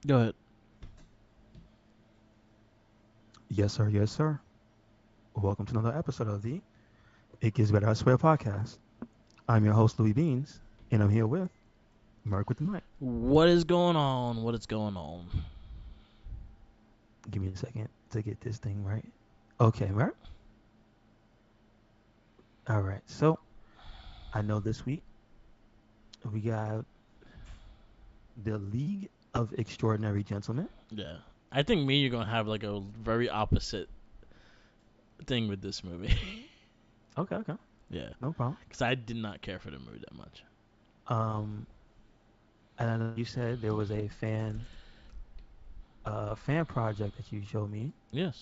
Go ahead. Yes, sir. Yes, sir. Welcome to another episode of the It Gets Better I Swear podcast. I'm your host, Louis Beans, and I'm here with Merc with the mic. What is going on? What is going on? Give me a second to get this thing right. Okay, Merc. All right. So I know this week we got the League of Extraordinary Gentlemen. Yeah. I think me, you're gonna have like a very opposite thing with this movie. Okay, okay. Yeah, No problem. because I did not care for the movie that much. Um, and I know you said there was a fan project that you showed me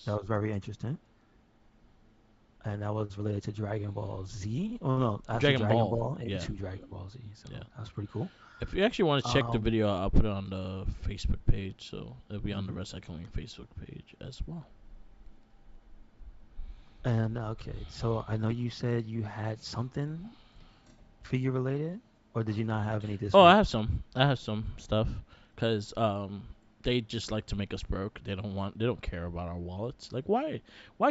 that Yes. was very interesting. And that was related to Dragon Ball Z. Oh no, actually Dragon Dragon Ball. Ball Yeah. into Dragon Ball Z. So Yeah. that was pretty cool. If you actually want to check the Um, video, I'll put it on the Facebook page, so it'll be on the mhm. Recycling Facebook page as well. And okay, so I know you said you had something figure related, or did you not have any this Oh, I week? have some. I have some stuff, cause they just like to make us broke. They don't care about our wallets. Like why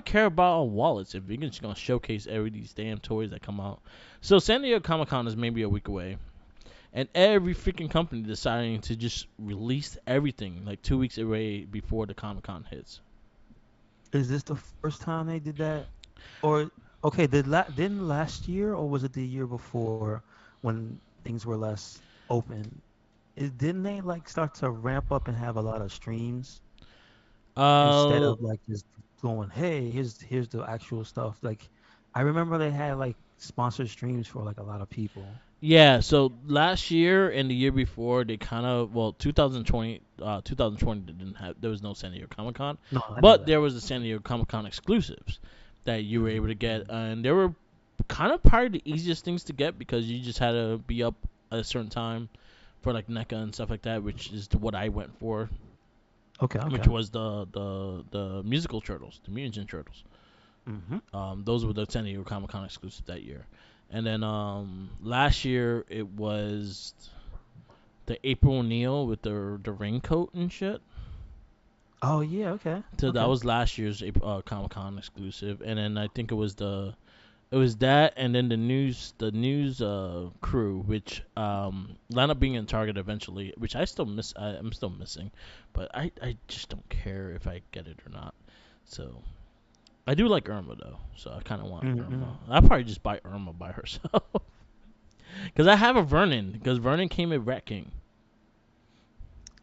care about our wallets if you're just gonna showcase every these damn toys that come out? So San Diego Comic Con is maybe a week away, and every freaking company deciding to just release everything like 2 weeks away before the Comic Con hits. Is this the first time they did that? Or okay, didn't last year, or was it the year before when things were less open? Didn't they like start to ramp up and have a lot of streams instead Uh, of like just going, hey, here's the actual stuff. Like I remember they had like sponsored streams for like a lot of people. Yeah, so last year and the year before, they kind of 2020 didn't have there was no San Diego Comic Con, No, I know but that. there was the San Diego Comic Con exclusives that you were able to get, Mm-hmm. and they were kind of probably the easiest things to get because you just had to be up at a certain time for like NECA and stuff like that, which is what I went for, Okay, which okay. was the musical turtles, the Mutant Ninja Turtles. Mm-hmm. Those were the San Diego Comic Con exclusive that year, and then last year it was the April O'Neil with the raincoat and shit. Oh yeah, okay, So that okay. was last year's Comic Con exclusive, and then I think it was that, and then the news crew, which wound up being in Target eventually, which I'm still missing, but I just don't care if I get it or not. So I do like Irma though, so I kind of want Mm-hmm. Irma. I'll probably just buy Irma by herself because I have a Vernon because Vernon came with Rat King.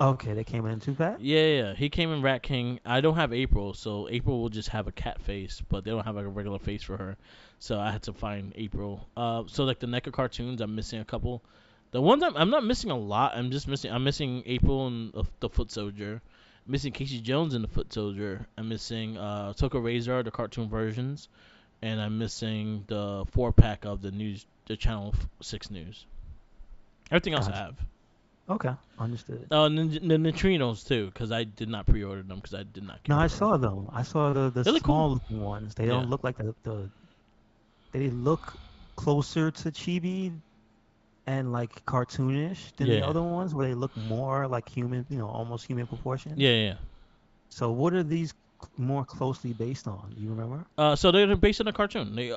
Okay, they came in too fat. Yeah, yeah, he came in Rat King. I don't have April, so April will just have a cat face, but they don't have like a regular face for her. So I had to find April. So like the NECA cartoons, I'm missing a couple. The ones I'm not missing a lot. I'm missing April and the Foot Soldier. I'm missing Casey Jones and the Foot Soldier. I'm missing Toka Razor, the cartoon versions, and I'm missing the 4 pack of the Channel 6 news. Everything else I Gotcha. have. Okay, understood. Oh, and then the neutrinos too, because I did not pre-order them because I did not No, care I for them. saw them. I saw the They look cool. small looking ones. They Yeah, don't look like the they look closer to chibi and like cartoonish than the yeah, other ones where they look more like human, almost human proportions. yeah, yeah. So what are these more closely based on? Do you remember? So they're based on a cartoon. They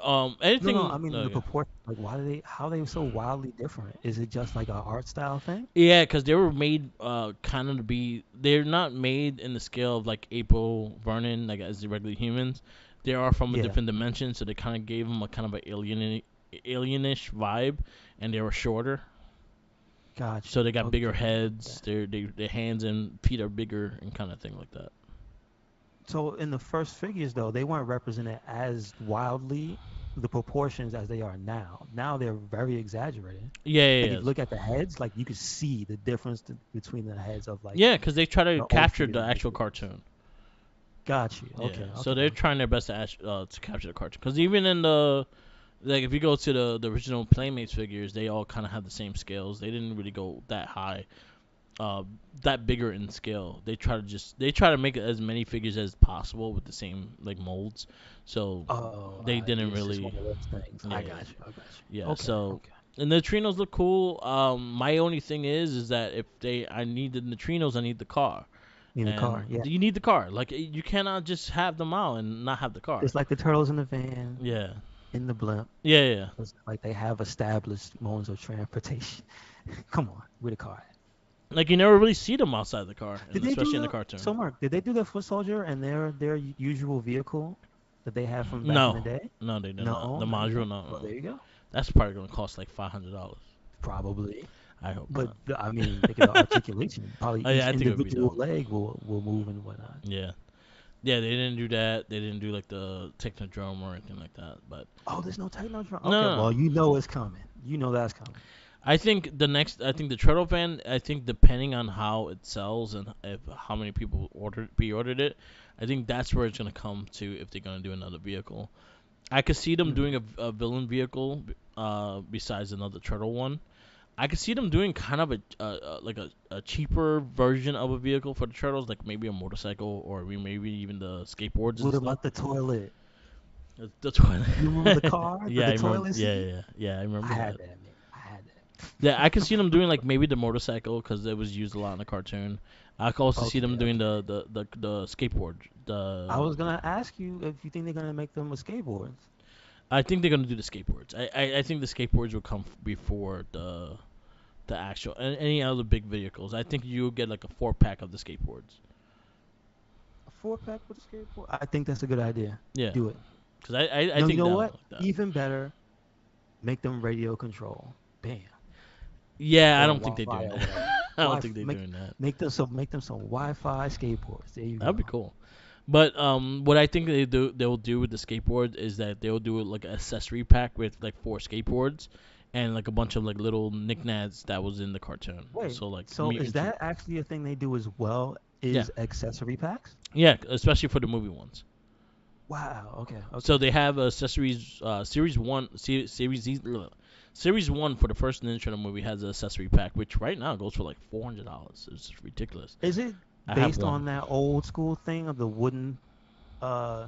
No, no, anything. I mean the Okay. proportion. Like, how they so wildly different? Is it just like a art style thing? Yeah, because they were made kind of to be. They're not made in the scale of like April Vernon, like as the regular humans. They are from a Yeah, different dimension, so they kind of gave them a kind of an alienish vibe, and they were shorter. got So you. they got bigger Okay, okay. heads. Their hands and feet are bigger and kind of thing like that. So in the first figures, though, they weren't represented as wildly the proportions as they are now. Now they're very exaggerated. Yeah, yeah, Like if yeah. you look at the heads, like you could see the difference between the heads of like Yeah, because they try to the old capture figures the and new actual figures. cartoon. Got you. Yeah, Okay, so okay, they're okay. trying their best to capture the cartoon. Because even in the like, if you go to the original Playmates figures, they all kind of have the same scales. They didn't really go that high, uh, that bigger in scale. They try to make as many figures as possible with the same like molds. So Oh, they didn't it's just one really. of those things. Yeah, I yeah, got you. I got you. yeah. Okay, So okay. And the neutrinos look cool. My only thing is that if I need the neutrinos, I need the car, In the car, and yeah. you need the car. Like you cannot just have them out and not have the car. It's like the turtles in the van, Yeah, in the blimp. yeah, yeah. It's like they have established modes of transportation. Come on, where the car at? Like you never really see them outside the car, Did and they do especially in the the cartoon. so Mark? Did they do the foot soldier and their usual vehicle that they had from back in the No, day? no, they did not. No, The not module, yet. no, Well, no. there you go. That's probably gonna cost like $500. Probably, I hope but not. I mean, think of the articulation. Probably Oh yeah, each I think it would be individual dope. leg will move and whatnot. Yeah, yeah. They didn't do that. They didn't do like the Technodrome or anything like that. But Oh, there's no technotron. no, Okay, no, no. well, you know it's coming. You know that's coming. I think the next, I think the Turtle Van, I think depending on how it sells and if how many people pre-ordered it, I think that's where it's gonna come to if they're gonna do another vehicle. I could see them doing Hmm. a villain vehicle, besides another turtle one. I could see them doing kind of like a cheaper version of a vehicle for the turtles, like maybe a motorcycle or maybe even the skateboards and What stuff. about the toilet? The toilet. You remember the car, Yeah, the I remember. toilet Yeah, seat? yeah, yeah. Yeah, I I remember had that. that, man. I had that. Yeah, I could see them doing like maybe the motorcycle because it was used a lot in the cartoon. I could also see them Okay, doing okay. the skateboard. I The was gonna ask you if you think they're gonna make them with skateboards. I think they're gonna do the skateboards. I think the skateboards will come before the actual any other big vehicles. I think you'll get like a 4 pack of the skateboards. A 4 pack with a skateboard? I think that's a good idea. Yeah, Do it. because I No, you think know that what? like that. Even better, make them radio control. Bam. Yeah, I Or don't think they're Wi-Fi doing or that. whatever. I don't Wi think they're make doing that. make them some Wi-Fi skateboards. There you That'd be go. cool. But what I think they'll do with the skateboard is that they'll do like an accessory pack with like 4 skateboards and like a bunch of like little knickknacks that was in the cartoon. Wait, So like so is Mewtwo. that actually a thing they do as well? Yeah, Is accessory packs? yeah, especially for the movie ones. Wow. Okay. So Okay. they have accessories. Series one for the first Ninja Turtle movie has an accessory pack, which right now goes for like $400. It's ridiculous. Is it I have based one. on that old school thing of the wooden, uh,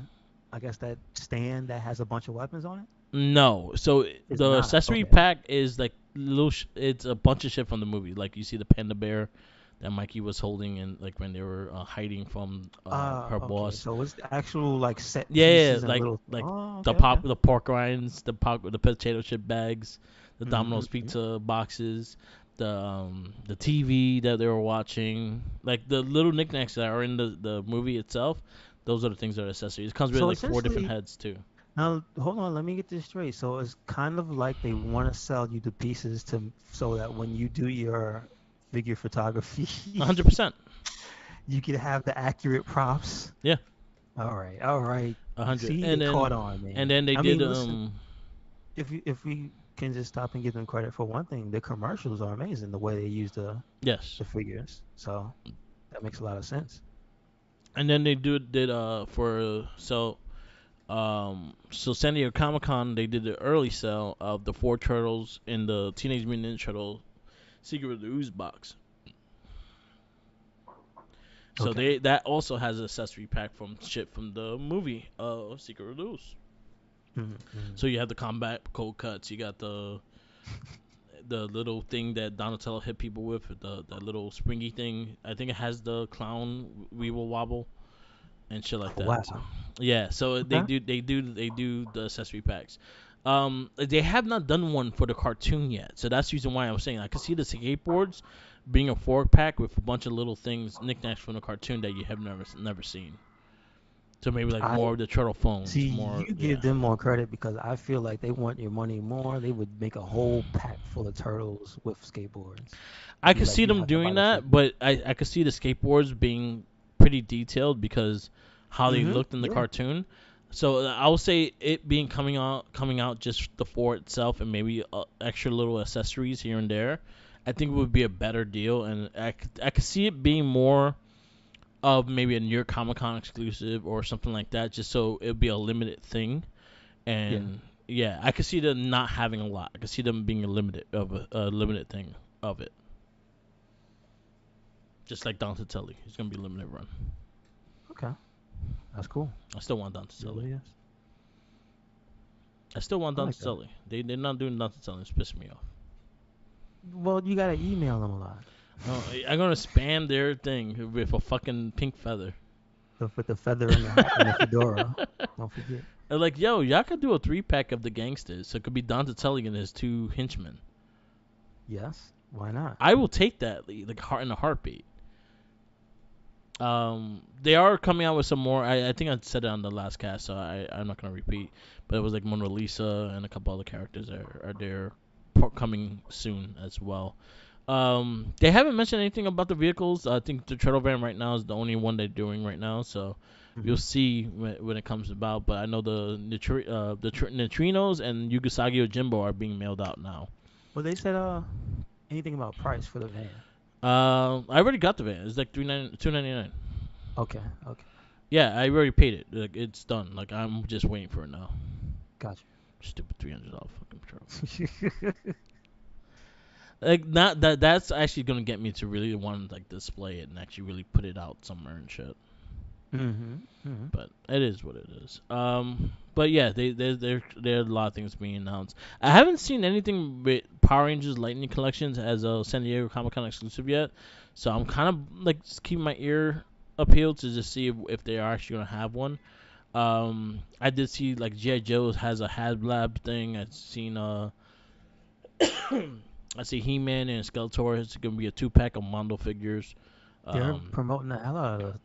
I guess that stand that has a bunch of weapons on it? No, so It's the not. accessory Okay. pack is like little. It's a bunch of shit from the movie. Like you see the panda bear that Mikey was holding, and like when they were hiding from her Okay. boss. So it's actual like set Yeah, yeah, pieces and like little. like Oh, the okay. Okay. the pork rinds, the potato chip bags, the Domino's Mm-hmm. pizza boxes, the TV that they were watching, like the little knickknacks that are in the movie itself. Those are the things that are accessories. It comes with So like 4 different essentially, heads too. now hold on. Let me get this straight. So it's kind of like they want to sell you the pieces to so that when you do your figure photography, 100%. you can have the accurate props. Yeah, All right. All right. 100. See, And they then caught on, and man. then they I did mean, listen. If we can just stop and give them credit for one thing, the commercials are amazing. The way they use yes. the figures, so that makes a lot of sense. And then they did for so San Diego Comic Con they did the early sale of the 4 turtles in the Teenage Mutant Ninja Turtle Secret of the Ooze box. So Okay. they that also has an accessory pack from shit from the movie Secret of the Ooze. Mm-hmm. So you have the combat cold cuts. You got the little thing that Donatello hit people with, the little springy thing. I think it has the clown Weeble Wobble and shit like Oh, that. wow. Yeah, so Okay. they do the accessory packs. They have not done one for the cartoon yet, so that's the reason why I was saying I could see the skateboards being a 4 pack with a bunch of little things, knickknacks from the cartoon that you have never seen. So maybe like I more of the turtle see. phones, more You yeah. give them more credit because I feel like they want your money more. They would make a whole pack full of turtles with skateboards and I be could like, see you them have to buy doing the that, figure. but I could see the skateboards being pretty detailed because how they Mm-hmm. looked in the Yeah. cartoon. So I would say it being coming out just the four itself and maybe extra little accessories here and there. I think it would be a better deal, and I could see it being more of maybe a New York Comic Con exclusive or something like that, just so it'd be a limited thing. Yeah. And yeah, I could see them not having a lot. I could see them being a limited thing of it. Just like Donatelli, he's gonna be limited run. Okay. That's cool. I still want It Donatelli. really is. I still want I like that. Donatelli. They're not doing Donatelli. It's pissing me off. Well, you gotta email them a lot. I'm gonna spam their thing with a fucking pink feather. With the feather and the hat and the fedora. Don't forget. They're like, yo, y'all could do a 3-pack of the gangsters. So it could be Donatelli and his 2 henchmen. Yes. Why not? I will take that like heart in a heartbeat. They are coming out with some more. I think I said it on the last cast, so I'm not gonna repeat. But it was like Mona Lisa and a couple other characters are there coming soon as well. They haven't mentioned anything about the vehicles. I think the Turtle Van right now is the only one they're doing right now, so Hmm. we'll see when it comes about. But I know the neutrinos and Yugasagi Ojimbo are being mailed out now. Well, they said anything about price for the van. I already got the van. It's like 299. Okay. Okay. Yeah, I already paid it. Like it's done. Like I'm just waiting for it now. Gotcha. Stupid $300 fucking truck. Like not that. That's actually gonna get me to really want to like display it and actually really put it out somewhere and shit. Mm-hmm. Mm-hmm. But it is what it is. But yeah, there are a lot of things being announced. I haven't seen anything with Power Rangers Lightning Collections as a San Diego Comic Con exclusive yet, so I'm kind of like just keeping my ear appealed to just see if they are actually gonna have one. I did see like GI Joe has a HasLab thing. I've seen I see He-Man and Skeletor. It's gonna be a 2-pack of Mondo figures. They're Um, promoting the hell out of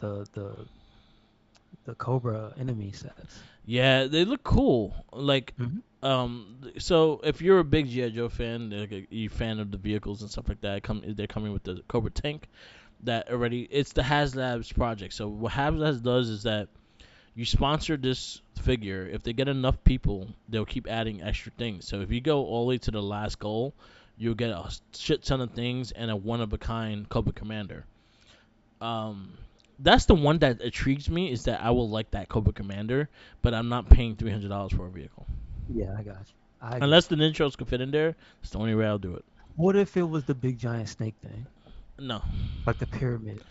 the Cobra enemy sets. yeah, they look cool. Like, Mm-hmm. so if you're a big GI Joe fan, like you fan of the vehicles and stuff like that, they're coming with the Cobra tank. That already, it's the HasLabs project. So what HasLabs does is that you sponsor this figure. If they get enough people, they'll keep adding extra things. So if you go all the way to the last goal, you'll get a shit ton of things and a one of a kind Cobra Commander. Um, that's the one that intrigues me is that I will like that Cobra Commander, but I'm not paying $300 for a vehicle Yeah, I got you. I get unless you. the Nitros can fit in there. It's the only way I'll do it. What if it was the big giant snake thing, No, like the pyramid?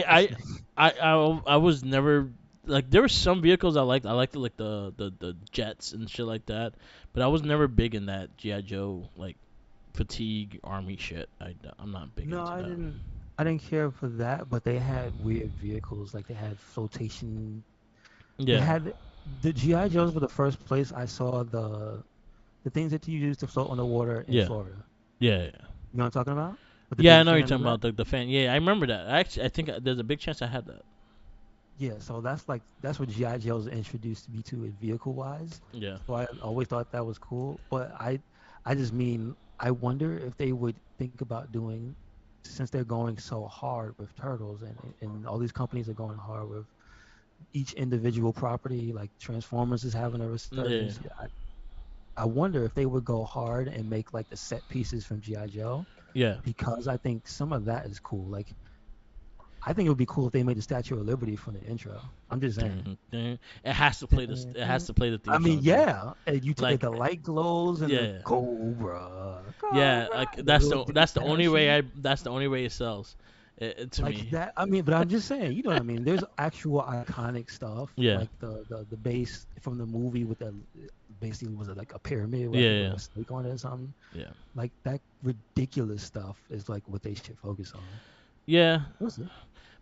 The I snake. I was never like there were some vehicles I liked. I liked like the jets and shit like that, but I was never big in that GI Joe like fatigue army shit. I'm not big No, into I that. didn't. I didn't care for that, but they had weird vehicles, like they had flotation. They Yeah, had the GI Joes were the first place I saw the things that you use to float on the water in yeah, Florida. yeah, yeah. You know what I'm talking about? With the Yeah, I big know what you're fan on talking the back. about the fan. Yeah, I remember that. I think there's a big chance I had that. Yeah, so that's what GI Joes introduced me to it vehicle wise. Yeah, So I always thought that was cool. But I just mean I wonder if they would think about doing since they're going so hard with turtles and all these companies are going hard with each individual property, like Transformers is having a yeah, resurgence. I wonder if they would go hard and make like the set pieces from GI Joe yeah. because I think some of that is cool. Like I think it would be cool if they made the Statue of Liberty from the intro. I'm just saying. Dun, dun. It has to play this. It has to play the I theme mean, song too. yeah, and Like, the light glows and the yeah, Cobra, yeah. Cobra, Like the little that's the only way parachute. that's the only way it sells. To Like me. that. I mean, but I'm just saying, you know what I mean? There's actual iconic stuff, Yeah, like the base from the movie with the basically was it like a pyramid with I think yeah, with a snake on it or something. yeah, Like that ridiculous stuff is like what they should focus on. yeah. We'll see.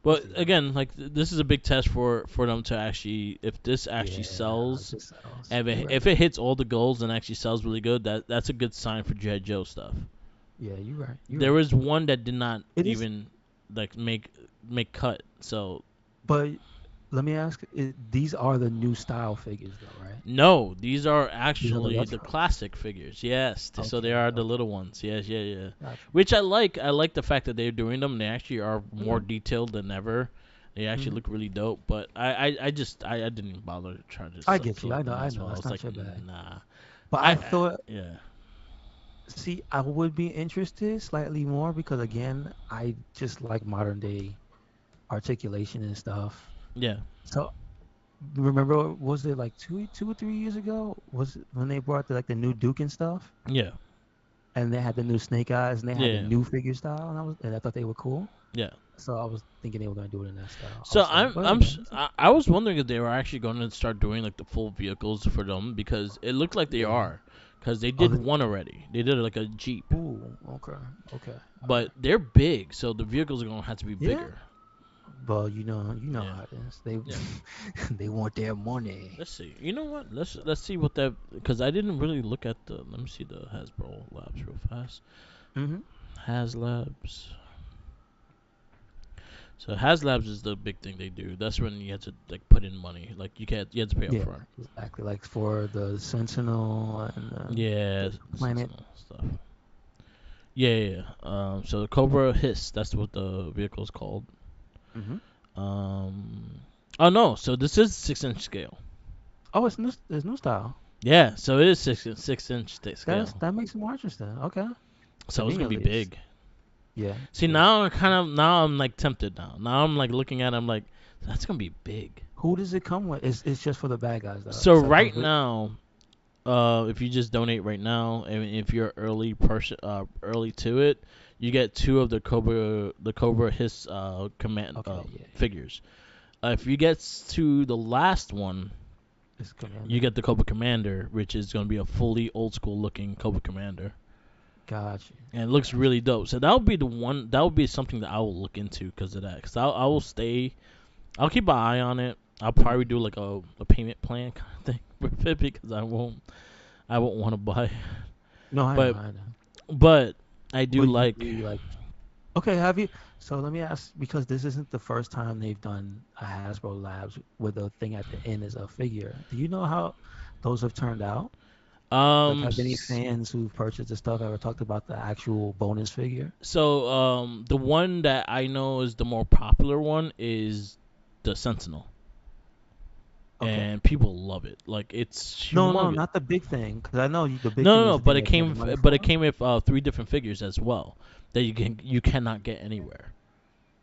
We'll But see though. again, like this is a big test for them to actually, if this actually Yeah, sells, this sounds. and You're right. if it hits all the goals and actually sells really good, that's a good sign for GI Joe stuff. Yeah, you're right. You're There right. was one that did not It is, even like make cut. So but let me ask: these are the new style figures, though, right? no, these are These are the actually the retros. classic figures. Yes, so they Okay, are the okay, little ones. Yes, yeah, yeah. gotcha. Which I like. I like the fact that they're doing them. They actually are more Mm-hmm. detailed than ever. They actually Mm-hmm. look really dope. But I just I didn't even bother to try to I get you. select them I as well. know. I It's was like, not your bag. nah. But I thought, Yeah, see, I would be interested slightly more because again, I just like modern day articulation and stuff. yeah, So remember, was it like 2 or 3 years ago? Was it when they brought the new Duke and stuff, yeah, and they had the new Snake Eyes and they had the yeah, new figure style, and I thought they were cool. yeah. So I was thinking they were gonna do it in that style So also. But again, we'll see. I was wondering if they were actually going to start doing like the full vehicles for them because it looked like they Yeah. are. because they Oh, did one already. They did like a Jeep, ooh, okay, okay, all but right. they're big, so the vehicles are gonna have to be Yeah. bigger. Well, you know Yeah, how it is. They yeah. they want their money. Let's see. You know what? Let's see what that, because I didn't really look at the. Let me see the Hasbro Labs real fast. Mhm. HasLabs. So HasLabs is the big thing they do. That's when you have to like put in money. Like you had to pay up Yeah, front. exactly. Like for the Sentinel and Yeah, the planet. Sentinel stuff. Yeah, yeah, yeah. So the Cobra Hiss. That's what the vehicle is called. Mhm. Um. Oh no. So this is 6-inch scale. Oh, it's new style. Yeah. So it is 6-inch scale. That makes it more interesting. Okay, to So it's me gonna at be least. big. Yeah, See, true. now I'm like tempted now. Now I'm like looking at it, I'm like, that's gonna be big. Who does it come with? It's just for the bad guys though. So So it comes right with. now, if you just donate right now, and if you're early to it, you get two of the Cobra Hiss command Okay, yeah, figures. If you get to the last one, it's you Commander. get the Cobra Commander, which is gonna be a fully old school looking Cobra Commander, Gotcha. and it looks Gotcha. really dope. So that would be the one. That would be something that I will look into because of that. Because I will stay. I'll keep an eye on it. I'll probably do like a payment plan kind of thing with it because I won't want to buy. No, I know, But I know. but I do But you like. do like. Okay, have you? So let me ask, because this isn't the first time they've done a Hasbro Labs where the thing at the end is a figure. Do you know how those have turned out? Like, have any S- fans who've purchased the stuff ever talked about the actual bonus figure? so the one that I know is the more popular one is the Sentinel, Okay. and people love it. Like it's No, no, humongous. not the big thing, because I know the big No, thing no, is no. the thing that you have the money But it for. came with three different figures as well that you cannot get anywhere.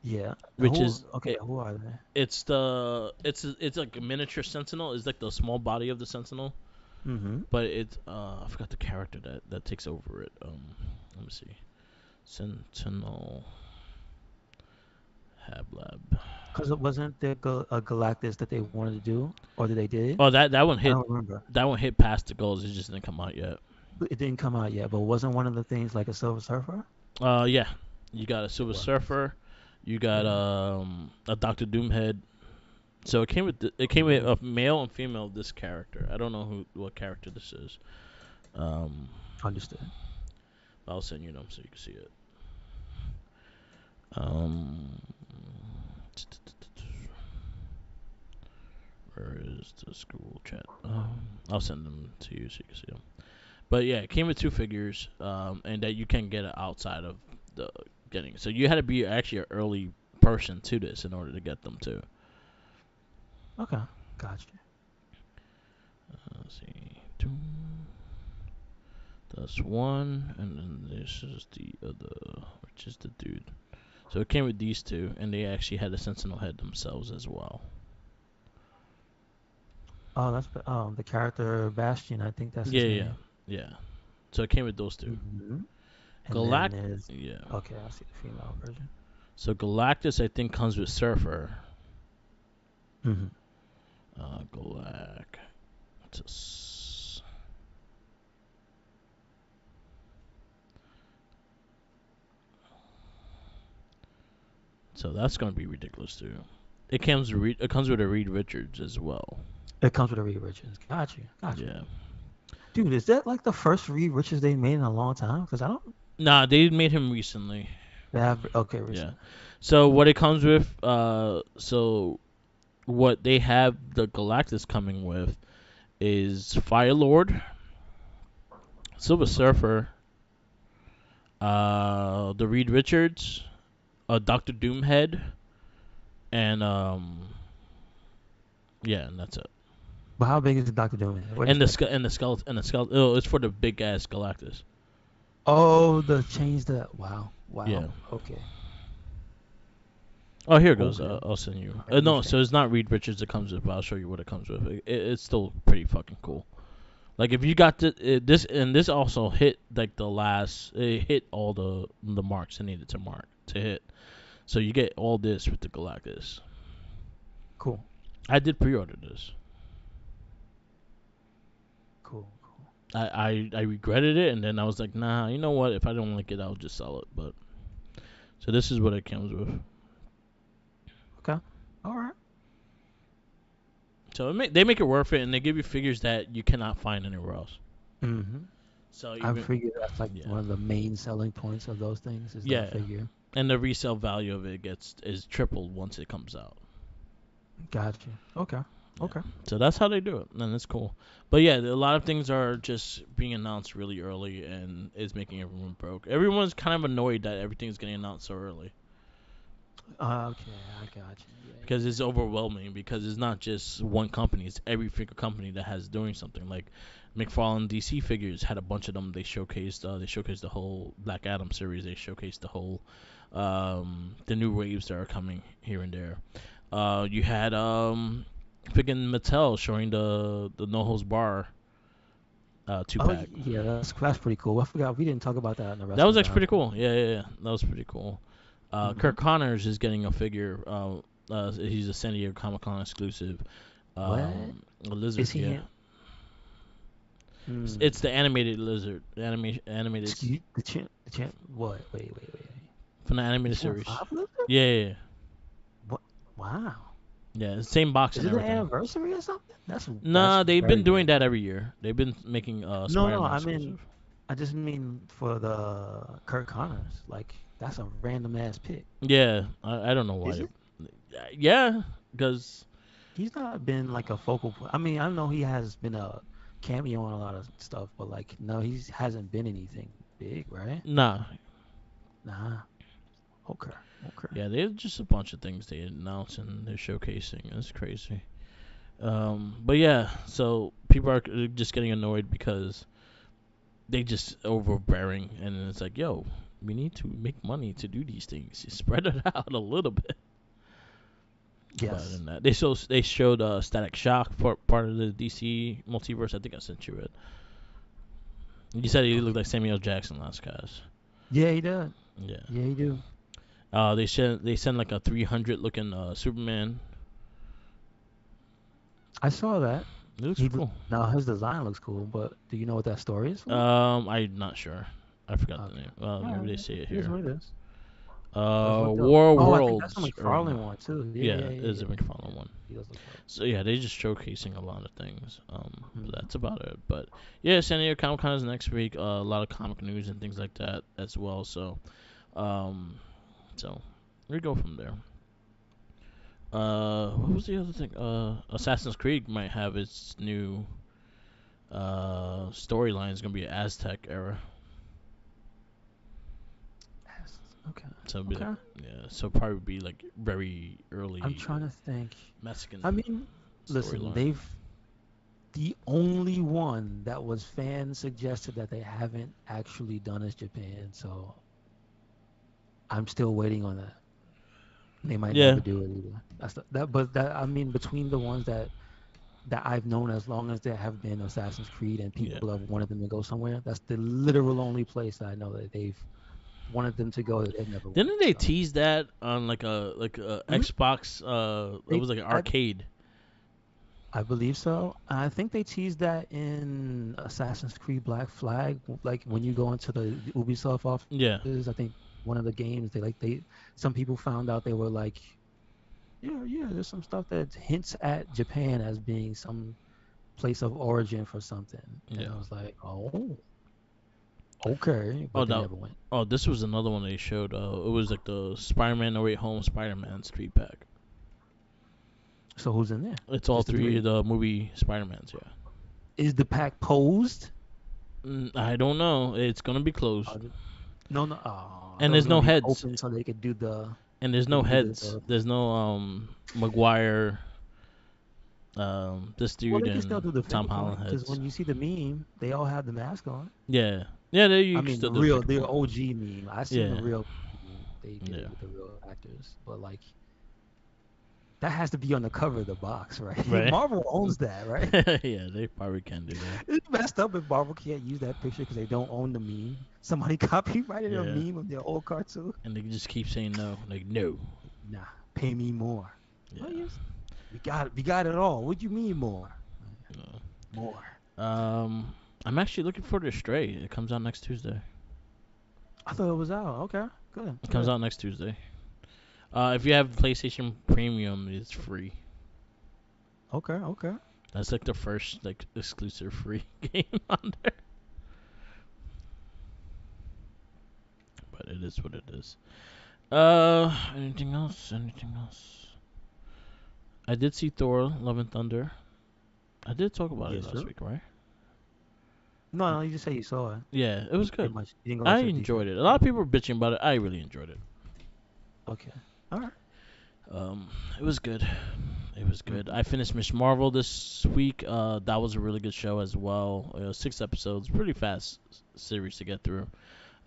Yeah. Which is Okay, who are they? it's like a miniature Sentinel. It's like the small body of the Sentinel, Mm-hmm. but it's I forgot the character that takes over it. Let me see. Sentinel Hablab. Because it wasn't there a Galactus that they wanted to do, or did they did? Oh, that one I hit. don't remember. That one hit past the goals. It just didn't come out yet. It didn't come out yet, but wasn't one of the things like a Silver Surfer? Yeah. You got a It Silver was. Surfer. You got Yeah. a Doctor Doomhead. So it came with a male and female of this character. I don't know what character this is. Um, Understood. I'll send you them so you can see it. Um, where is the school chat? I'll send them to you so you can see them. But yeah, it came with two figures, and that you can get it outside of the getting. So you had to be actually an early person to this in order to get them too. Okay. Gotcha. Let's see. That's one, and then this is the other, which is the dude. So it came with these two, and they actually had a Sentinel head themselves as well. Oh, the character Bastion. I think that's Yeah, his yeah, name. yeah. So it came with those two. Hmm. And then Galact, there's yeah. okay. I see the female version. So Galactus, I think, comes with Surfer. Hmm. Galactus. So that's gonna be ridiculous too. It comes with a Reed Richards as well. It comes with a Reed Richards. Gotcha. Gotcha. Yeah. Dude, is that like the first Reed Richards they made in a long time? Because I don't. Nah, they made him recently. They have okay Yeah. recently. So what it comes with, so what they have the Galactus coming with is Fire Lord, Silver Okay. Surfer, the Reed Richards, Doctor Doomhead, and yeah, and that's it. But how big is Doctor Doom? What is And the that? and the skeleton. Oh, it's for the big ass Galactus. Oh, the change that. Wow. Yeah. Wow. Okay. Oh, here it goes. Okay. I'll send you. Okay. Let me No, so check. it's not Reed Richards that comes with, but I'll show you what it comes with. It's still pretty fucking cool. Like if you got this, and this also hit like the last, it hit all the marks it needed to mark to hit. So you get all this with the Galactus. Cool. I did pre-order this. Cool. Cool. I regretted it, and then I was like, nah, you know what? If I don't like it, I'll just sell it. But so this is what it comes with. Okay. All right. So they make it worth it, and they give you figures that you cannot find anywhere else. Mm-hmm. So I even figure that's like yeah, one of the main selling points of those things is that yeah, figure. and the resale value of it is tripled once it comes out. Gotcha. Okay. Yeah. Okay. So that's how they do it, and it's cool. But yeah, a lot of things are just being announced really early, and is making everyone broke. Everyone's kind of annoyed that everything's getting announced so early Okay, I got you. Yeah, because it's overwhelming. Because it's not just one company; it's every freaking company that has doing something. Like McFarlane DC figures had a bunch of them. They showcased. They showcased the whole Black Adam series. They showcased the whole the new waves that are coming here and there. You had freaking Mattel showing the No Holds Bar two Oh pack. yeah, that's pretty cool. I forgot we didn't talk about that in the That was wrestling actually round. pretty cool. Yeah, yeah, yeah. That was pretty cool. Mm-hmm. Kirk Connors is getting a figure. He's a San Diego Comic Con exclusive. What A lizard. is he Yeah, in? Hmm. it's the animated lizard. The animated Excuse the champ. What? Wait. from the The animated champ series. five lizard? Yeah, yeah, yeah. What? Wow. Yeah, same box Is and it an everything. anniversary or something? That's Nah, they've been doing very that cool. every year. They've been making No, no, Spider-Man I mean, exclusive. I just mean for the Kirk Connors. Like that's a random ass pick. Yeah, I don't know why. Is it? Yeah, because He's not been like a focal point. I mean, I know he has been a cameo on a lot of stuff, but like, no, he hasn't been anything big, right? nah, Nah. Okay. Okay. yeah, there's just a bunch of things they announce and they're showcasing. It's crazy. But yeah, so people are just getting annoyed because they just overbearing, and it's like, yo, we need to make money to do these things. You spread it out a little bit. But Yes. in that, they showed Static Shock for part of the DC multiverse. I think I sent you it. You said he Okay. looked like Samuel Jackson last cast. Yeah, he does. Yeah. Yeah, he do. They sent like a 300 looking Superman. I saw that. It looks He cool. now his design looks cool, but do you know what that story is for? I'm not sure. I forgot the Okay. name. All Maybe they right. say it It is here. what it is. That's look dope. War Oh, I think that's a Worlds. Or no. McFarlane one too. Yeah, Yeah, yeah, it yeah, is yeah. a McFarlane one. He does look dope. So yeah, they just showcasing a lot of things. But Mhm. that's about it. But yeah, San Diego Comic Con is next week. A lot of comic news and things like that as well. Um, so we go from there. What was the other thing? Assassin's Creed might have its new storyline. Is gonna be an Aztec era. Yes. Okay. So it'll be like Okay. yeah. So probably be like very I'm early trying to think. I Mexican mean, listen, storyline. they've the only one that was fan suggested that they haven't actually done is Japan, so I'm still waiting on that. They might Yeah. never do it either. But that I mean, between the ones that I've known as long as there have been Assassin's Creed and Yeah. people have wanted them to go somewhere, that's the literal only place that I know that they've wanted them to go that they've never went. Didn't they So tease that on like a mhm. Xbox? It they, was like an I, arcade. I believe so. I think they teased that in Assassin's Creed Black Flag, like when you go into the Ubisoft Yeah. offices. I think one of the games they some people found out they were like, yeah, there's some stuff that hints at Japan as being some place of origin for something, and Yeah. I was like, oh, okay, Oh but they no. never went. Oh, this was another one they showed. It was like the Spider-Man No Way Home Spider-Man street pack. So who's in there? It's all Just the three three. of the movie Spider-Mans. Yeah. Is the pack posed? I don't know. It's gonna be closed, Uh, no, no. Oh, I and thought it was there's gonna no be heads, open so they could do the and there's they no could do heads. the There's no Maguire, this Well, dude they can still and do the Tom finger Holland point because heads. when you see the meme, they all have the mask on. Yeah. Yeah. There I you can mean, still do the finger the point. OG meme. I seen the Yeah. real meme. They did Yeah. it with the real actors, but like that has to be on the cover of the box, right? Right. Marvel owns that, right? Yeah, they probably can do that. It's messed up if Marvel can't use that picture because they don't own the meme. Somebody copyrighted a Yeah. meme of their old cartoon. And they just keep saying no. Like no. Nah, pay me more. Oh Yeah. yes, we got it all. What do you mean more? No. More. Um, I'm actually looking forward to Stray. It comes out next Tuesday. I thought it was out. Okay, good, It comes good. out next Tuesday. If you have PlayStation Premium, it's free. Okay, okay. That's like the first like exclusive free game on there. But it is what it is. Anything else? Anything else? I did see Thor: Love and Thunder. I did talk about it Yes, last sir. week, right? No, no, you just say you saw it. Yeah, it was Pretty good. much. You didn't go I into detail. enjoyed it. A lot of people were bitching about it. I really enjoyed it. Okay. All right. Um, it was good. It was good. Mm-hmm. I finished Miss Marvel this week. That was a really good show as well. 6 episodes, pretty fast series to get through.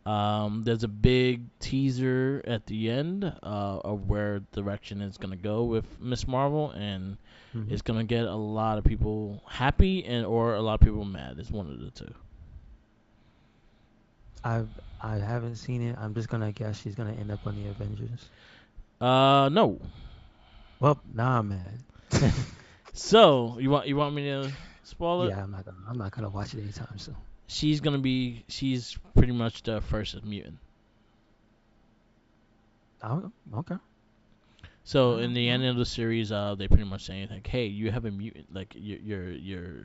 There's a big teaser at the end of where direction is gonna go with Miss Marvel, and Mm-hmm. it's gonna get a lot of people happy and or a lot of people mad. It's one of the two. I've I haven't seen it. I'm just gonna guess she's gonna end up on the Avengers. No. Well, nah, man. So you want me to spoil it? Yeah, I'm not gonna watch it anytime soon. She's pretty much the first mutant. Oh, okay. So in Well, the end well. of the series, they pretty much saying like, hey, you have a mutant, like your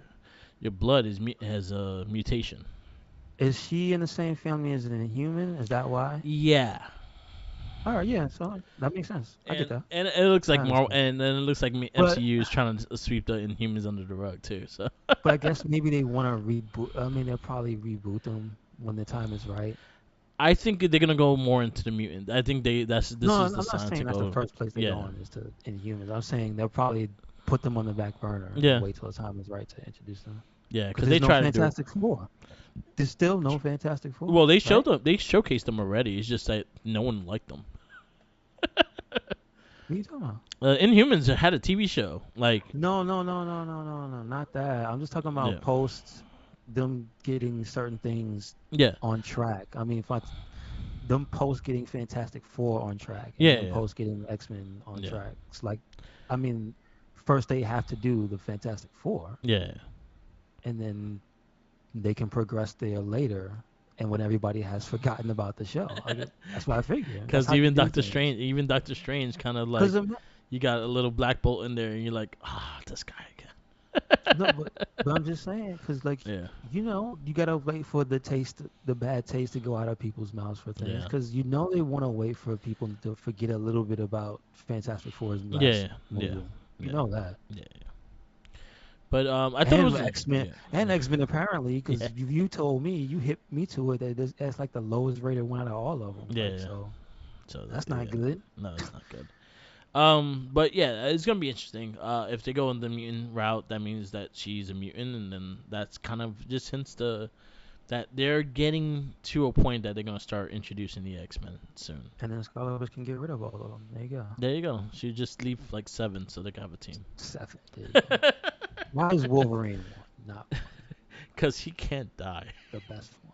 blood has a mutation. Is she in the same family as an Inhuman? Is that why? Yeah, All right, yeah. So that makes sense. I get and that. and it looks I like Marvel, understand. and then it looks like But MCU is trying to sweep the Inhumans under the rug too. So but I guess maybe they want to reboot. I mean, they'll probably reboot them when the time is right. I think they're gonna go more into the mutant. I think this No, is I'm the not sign to saying that's the go. first place they go Yeah, on is to Inhumans. I'm saying they'll probably put them on the back burner and yeah, wait till the time is right to introduce them. yeah, Because because they there's no try to do it. Fantastic Four. There's still no Fantastic Four, Well, right? they showcased them already. It's just that no one liked them. What are you talking about? Inhumans had a TV show. Like, No, no, no, no, no, no, no, not that. I'm just talking about yeah, posts, them getting certain things yeah, on track. I mean, if I, them posts getting Fantastic Four on track and yeah, them yeah, posts getting X-Men on yeah, track. It's like, I mean, first they have to do the Fantastic Four, yeah. and then they can progress there later. And when everybody has forgotten about the show, that's what I figure. That's Because how you do things. Even Doctor Strange, kind of like Because you got a little Black Bolt in there, and you're like, this guy no, again. but I'm just saying, because like Yeah, you gotta wait for the bad taste to go out of people's mouths for things, yeah, because they want to wait for people to forget a little bit about Fantastic Four's last yeah, yeah, movie. You yeah, know that, yeah. But I thought it was yeah, And X Men apparently, yeah, because you told me you hit me to it that that's like the lowest rated one out of all of them. yeah, Like yeah. so, So that's not yeah, good. no, it's not good. But yeah, it's gonna be interesting. If they go in the mutant route, that means that she's a mutant, and then that's kind of just hints to that they're getting to a point that they're gonna start introducing the X-Men soon. And then Scarlet Witch can get rid of all of them. There you go. There you go. She just leave like 7, so they can have a team. Seven. There you go. Why is Wolverine one, not one, Cause he can't die. the best one?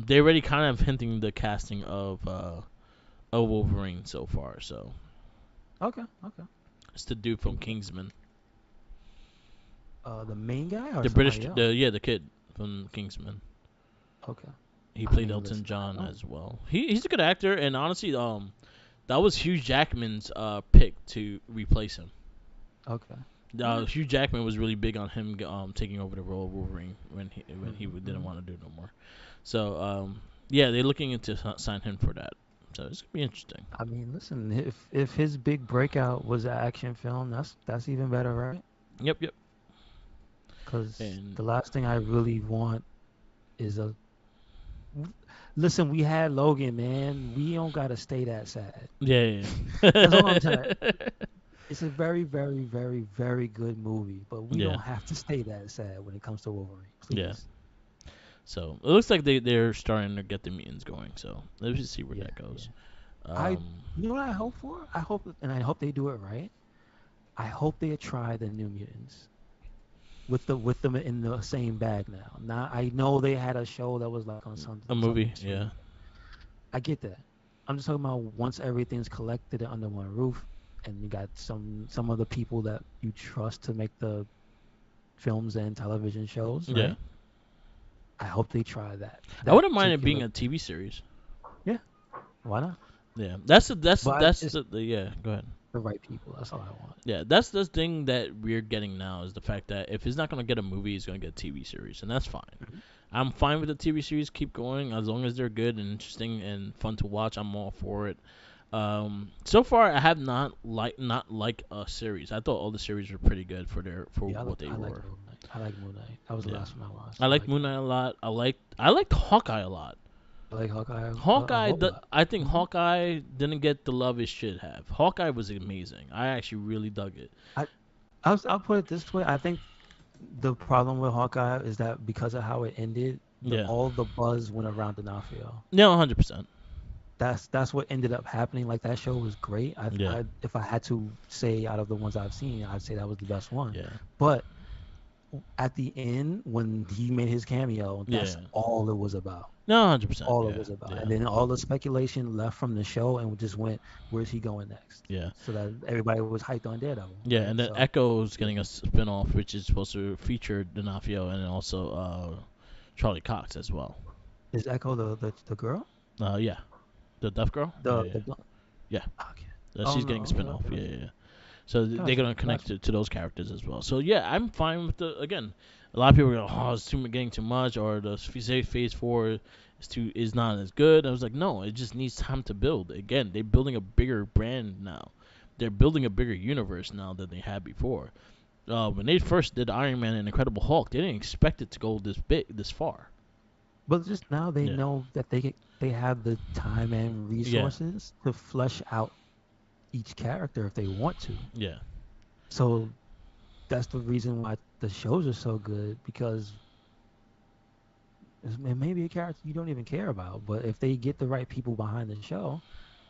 They already kind of hinting the casting of a Wolverine so far. So Okay, okay. it's the dude from Kingsman, The main guy or the British, somebody else? the kid from Kingsman. Okay. He I played mean, Elton listen, I John don't. as well. He's a good actor, and honestly, that was Hugh Jackman's pick to replace him. Okay. All right. Hugh Jackman was really big on him taking over the role of Wolverine when he didn't Mm-hmm. want to do no more. So yeah, they're looking into sign him for that. So it's gonna be interesting. I mean, listen, if his big breakout was an action film, that's even better, right? Yep, yep. Because And the last thing I really want is a. Listen, we had Logan, man. We don't gotta stay that sad. yeah, That's all I'm yeah. saying. It's a very, very, very, very good movie, but we Yeah, don't have to stay that sad when it comes to Wolverine. yeah. Please. So it looks like they're starting to get the mutants going. So let's just see where Yeah, that yeah. goes. I, Um, you know what I hope for? I hope they do it right. I hope they try the New Mutants with them in the same bag now. Now I know they had a show that was like on a something movie, yeah. streaming. I get that. I'm just talking about once everything's collected under one roof, and you got some of the people that you trust to make the films and television shows, Yeah, right? I hope they try that. I That wouldn't mind it being particular, a TV series. yeah, why not? Yeah, that's the But it's yeah. Go ahead. the right people. That's all I want. Yeah, that's the thing that we're getting now is the fact that if he's not gonna get a movie, he's gonna get a TV series, and that's fine. Mhm. I'm fine with the TV series. Keep going as long as they're good and interesting and fun to watch. I'm all for it. So far I have not like a series. I thought all the series were pretty good for Yeah, what they I like were. Moon Knight. I like Moon Knight. That was the Yeah, last one I watched. I I like liked Moon it. Knight a lot. I liked Hawkeye a lot. I like Hawkeye a Hawkeye, whole lot. I think Hmm. Hawkeye didn't get the love it should have. Hawkeye was amazing. I actually really dug it. I I'll put it this way. I think the problem with Hawkeye is that because of how it ended, Yeah, all the buzz went around D'Onofrio. yeah, 100%. That's what ended up happening. Like that show was great. Yeah, If I had to say out of the ones I've seen, I'd say that was the best one. yeah, But at the end, when he made his cameo, yeah. that's all it was about. No, 100%. All it Yeah, was about. yeah, And then all the speculation left from the show and just went, where's he going next? yeah, So that everybody was hyped on Daredevil, yeah. right? And then So Echo's getting a spin-off, which is supposed to feature D'Onofrio and also Charlie Cox as well. is Echo the girl? Yeah, the deaf girl. Yeah, yeah, The blonde? yeah. Okay. She's Oh getting a no. spin-off. Yeah, yeah, yeah. So they're Gotcha. gonna connect Gotcha. to those characters as well. So yeah, I'm fine with the again. A lot of people go, oh, it's getting too much, or the Phase 4 is not as good. I was like, no, it just needs time to build. Again, they're building a bigger brand now. They're building a bigger universe now than they had before. When they first did Iron Man and Incredible Hulk, they didn't expect it to go this big, this far. But just now they Yeah, know that they have the time and yeah, resources to flesh out each character if they want to. yeah, So that's the reason why the shows are so good because it may be a character you don't even care about, but if they get the right people behind the show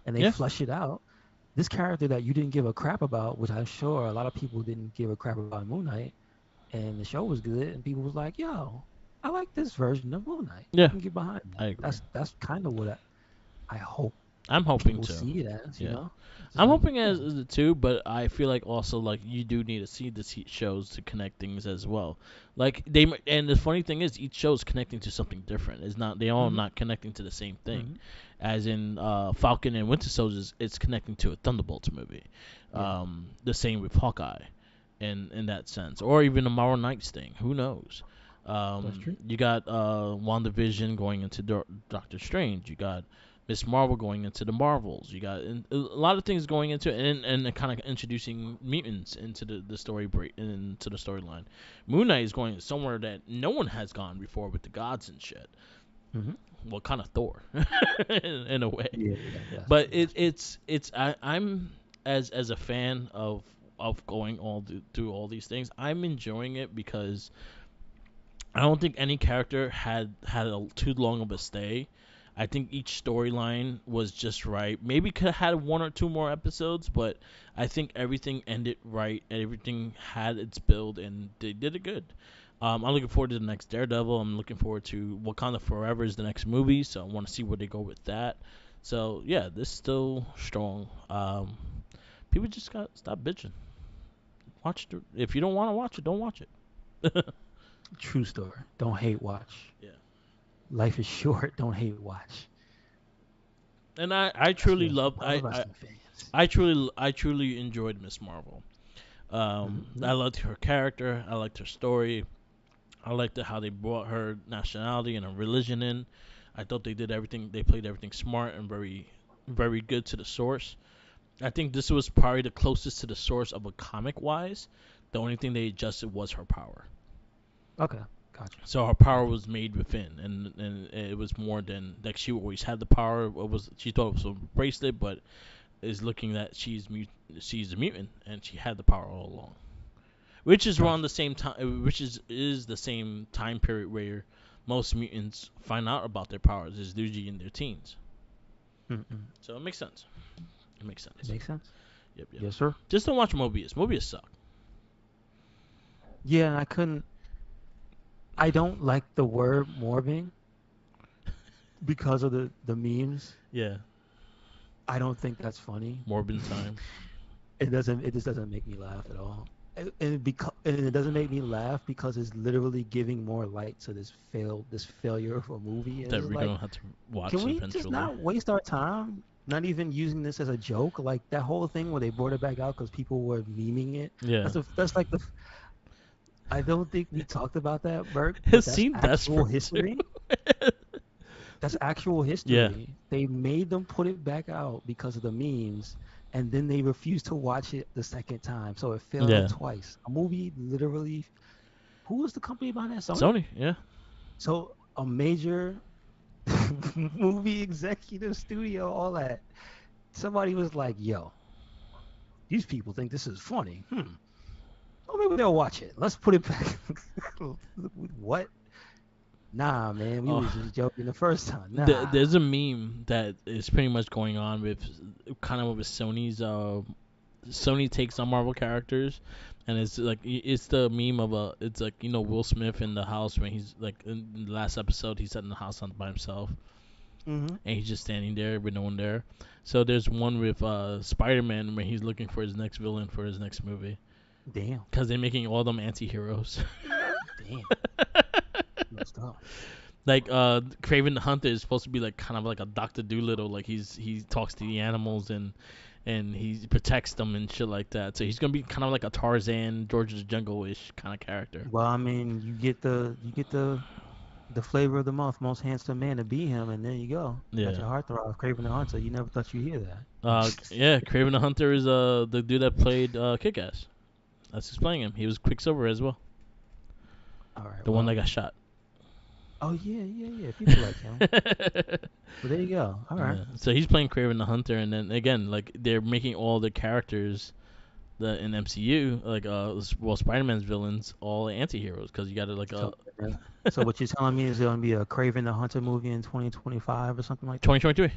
and they yeah, flesh it out, this character that you didn't give a crap about, which I'm sure a lot of people didn't give a crap about Moon Knight, and the show was good, and people was like, "Yo, I like this version of Moon Knight. I yeah. can get behind that." I agree. That's kind of what I hope I'm hoping people to. see it as, you Yeah. know? Just I'm like, hoping yeah, as the two, but I feel like also like you do need to see the shows to connect things as well. Like and the funny thing is each show is connecting to something different. It's not they all hmm not connecting to the same thing. hmm As in Falcon and Winter Soldier, it's connecting to a Thunderbolts movie. yeah, The same with Hawkeye, in that sense, or even the Tomorrow Night's thing. Who knows? that's true. You got WandaVision going into Doctor Strange. You got Miss Marvel going into the Marvels. You got a lot of things going into it, and kind of introducing mutants into the story break into the storyline. Moon Knight is going somewhere that no one has gone before with the gods and shit. hmm Well, kind of Thor, in a way. Yeah, yeah, that's But true. That's true. I'm as a fan of going through all these things. I'm enjoying it because I don't think any character had too long of a stay. I think each storyline was just right. Maybe could have had one or two more episodes, but I think everything ended right. Everything had its build, and they did it good. I'm looking forward to the next Daredevil. I'm looking forward to Wakanda Forever is the next movie, so I want to see where they go with that. So yeah, this is still strong. People just got to stop bitching. Watch it. If you don't want to watch it, don't watch it. True story. Don't hate watch. Yeah. Life is short. Don't hate watch. And I That's truly loved one of us fans. I truly enjoyed Miss Marvel. Mm-hmm. I loved her character. I liked her story. I liked how they brought her nationality and her religion in. I thought they did everything. They played everything smart and very good to the source. I think this was probably the closest to the source of a comic wise. The only thing they adjusted was her power. Okay, gotcha. So her power Gotcha. was made within, and it was more than like she always had the power. It was she thought it was a bracelet, but is looking that she's a mutant and she had the power all along. Which is around Gotcha. the same time, which is the same time period where most mutants find out about their powers is usually in their teens. Mm-mm. So it makes sense. It makes It sense. makes sense. Yep, yep. Yes, sir. Just don't watch Mobius. Mobius sucked. Yeah, and I couldn't. I don't like the word morbing because of the memes. Yeah, I don't think that's funny. Morbin time. It doesn't. It just doesn't make me laugh at all. and it doesn't make me laugh because it's literally giving more light to this failure of a movie. And That it's we're like, gonna have to can watch we just eventually. not waste our time? Not even using this as a joke, like that whole thing where they brought it back out because people were memeing it. Yeah. That's like the. I don't think we talked about that, Burke, It but that's seemed actual desperate too. history. That's actual Yeah. history. They made them put it back out because of the memes, and then they refused to watch it the second time, so it failed Yeah. twice. A movie literally. Who was the company behind that? Sony. Sony. Yeah. So a major movie executive studio, all that. Somebody was like, "Yo, these people think this is funny. Oh, maybe they'll watch it. Let's put it back." What? Nah, man, we was Oh, just joking the first time. Nah. there's a meme that is pretty much going on with kind of with Sony's Sony takes on Marvel characters, and it's like it's the meme of it's like Will Smith in the house when he's like in the last episode he's in the house on by himself Mm-hmm. and he's just standing there with no one there. So there's one with Spider-Man when he's looking for his next villain for his next movie Damn. because they're making all them anti-heroes. Damn. Messed up. Like Craven the Hunter is supposed to be like kind of like a Doctor Doolittle, like he talks to the animals and he protects them and shit like that. So he's gonna be kind of like a Tarzan, George of the Jungle-ish kind of character. Well, I mean, you get the flavor of the month, most handsome man to be him, and there you go. Got Yeah. your heartthrob, Craven the Hunter. You never thought you'd hear that. Yeah, Craven the Hunter is the dude that played Kick-Ass. That's who's playing him. He was Quicksilver as well, All right. the one that Well. got shot. Oh yeah. People like him. Well, there you go. All right. Yeah. So he's playing Craven the Hunter, and then again, like they're making all the characters that in MCU, like Spider-Man's villains, all anti-heroes, because you got to like So what you're telling me is there gonna be a Craven the Hunter movie in 2025 or something like that? 2023.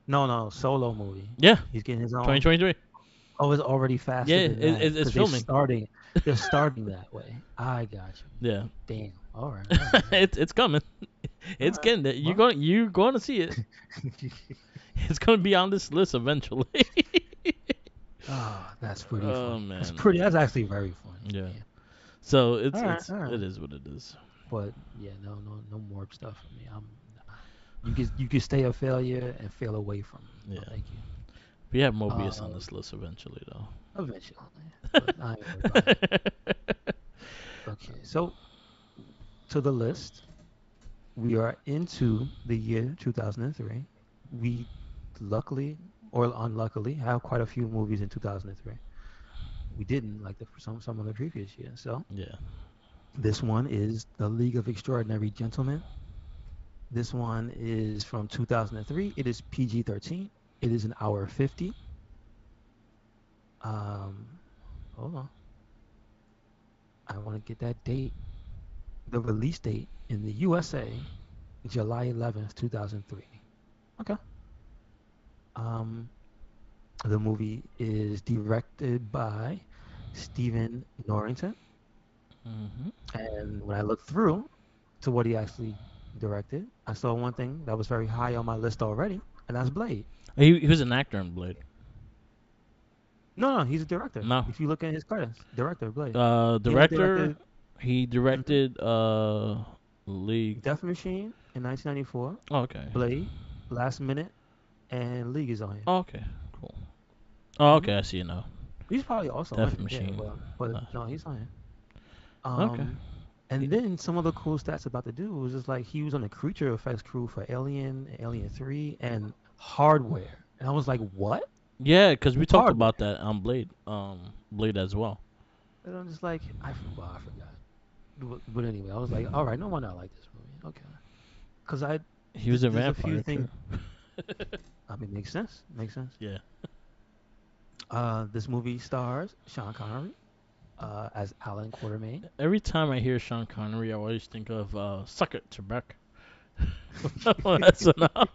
No, solo movie. Yeah, He's getting his own. 2023. Oh, it's already faster Yeah, than that. it's 'Cause filming. They're starting that way. I got you. Yeah, Damn. All right. All right. it's coming. It's Alright, getting there. You're going to see it. It's going to be on this list eventually. Oh, that's pretty Oh funny. man. That's actually very funny. Yeah. So All right. it is what it is. But yeah, no more stuff for me. You can stay a failure and fail away from me. Yeah. No, thank you. We have Mobius on Uh, this list eventually, though. Eventually. But I ain't worried about it. Okay, so to the list, we are into the year 2003. We luckily or unluckily have quite a few movies in 2003. We didn't like some of the previous years. So Yeah. this one is The League of Extraordinary Gentlemen. This one is from 2003. It is PG-13. It is an hour 50. Um, hold on. I want to get that date. The release date in the USA, July 11th, 2003. Okay. Um, the movie is directed by Stephen Norrington. Hmm. And when I looked through to what he actually directed, I saw one thing that was very high on my list already, and that's Blade. He was an actor in Blade. No, he's a director. No. If you look at his credits, director of Blade. Director. He Mhm. directed League. Death Machine in 1994, Oh, okay. Blade, Last Minute, and League is on here. Oh, okay. Cool. Oh, Mhm. okay. I see you now. He's probably also Death on it, yeah, Machine. but no, he's on here. Okay. And then some of the cool stats about the dude was just like he was on the creature effects crew for Alien, Alien 3, and Hardware. And I was like, what? Yeah, because we talked Hardware. about that on Blade. Blade as well. And I'm just like, I forgot. But anyway, I was like, all right, no wonder I like this movie. Okay. Because He was a there's a few vampire. things. Too. I mean, makes sense. Yeah. This movie stars Sean Connery as Alan Quartermain. Every time I hear Sean Connery, I always think of "Suck It, Trebek." That's enough.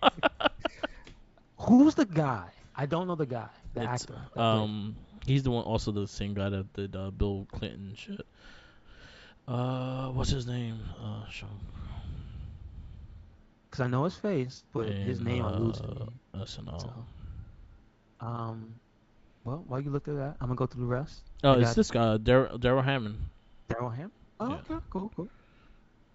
Who's the guy? I don't know the guy, the It's actor. that played he's the one, also the same guy that did Bill Clinton shit. What's his name? Sean. Because I know his face, but his In name eludes me. SNL. So, um, Well, while you look at that, I'm gonna go through the rest. Oh, I it's got this guy, Daryl Hammond. Daryl Ham. Oh, Yeah. okay, cool, cool.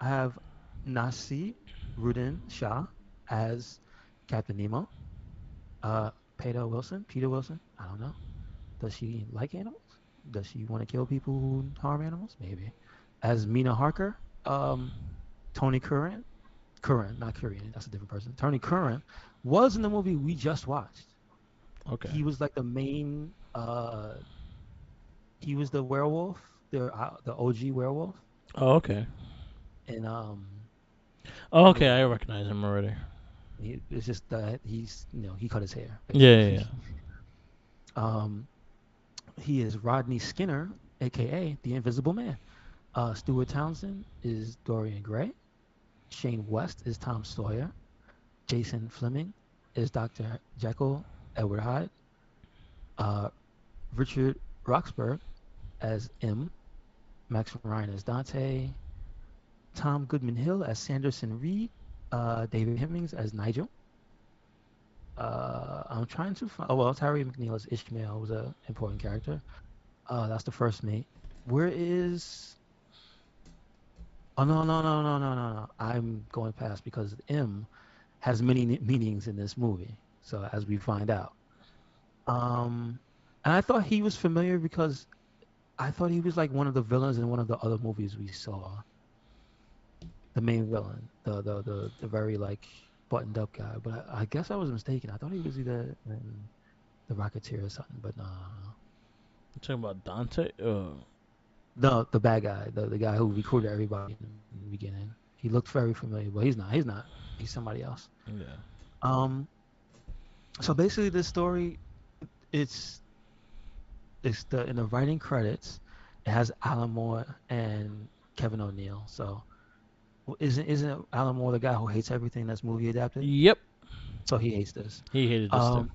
I have Nasi Rudin Shah as Captain Nemo. Uh, Peter Wilson. I don't know. Does she like animals? Does she want to kill people who harm animals? Maybe. As Mina Harker, um, Tony Curran, not Curran, that's a different person. Tony Curran was in the movie we just watched. Okay. He was like the main. He was the werewolf, the OG werewolf, Oh, okay. and Oh, what okay. was I it? recognize him already. It's just that he cut his hair Yeah, basically. yeah, yeah. um, he is Rodney Skinner, aka the Invisible Man. Stuart Townsend is Dorian Gray. Shane West is Tom Sawyer. Jason Fleming is Dr. Jekyll Edward Hyde. Uh, Richard Roxburgh as M. Max Ryan as Dante. Tom Goodman Hill as Sanderson Reed. David Hemmings as Nigel. I'm trying to find. Oh well, Tyree McNeil as Ishmael was an important character. That's the first mate. Where is? Oh no! I'm going past because M has many meanings in this movie. So as we find out, um, and I thought he was familiar because I thought he was like one of the villains in one of the other movies we saw. The main villain, the very like buttoned up guy. But I guess I was mistaken. I thought he was either in the Rocketeer or something. But no, no, no. You talking about Dante? No, the bad guy, the guy who recruited everybody in the beginning. He looked very familiar, but he's not. He's not. He's somebody else. Yeah. Um. So basically, this story, it's it's the in the writing credits, it has Alan Moore and Kevin O'Neill. So isn't Alan Moore the guy who hates everything that's movie adapted? Yep. So he hates this. He hated this too. Um.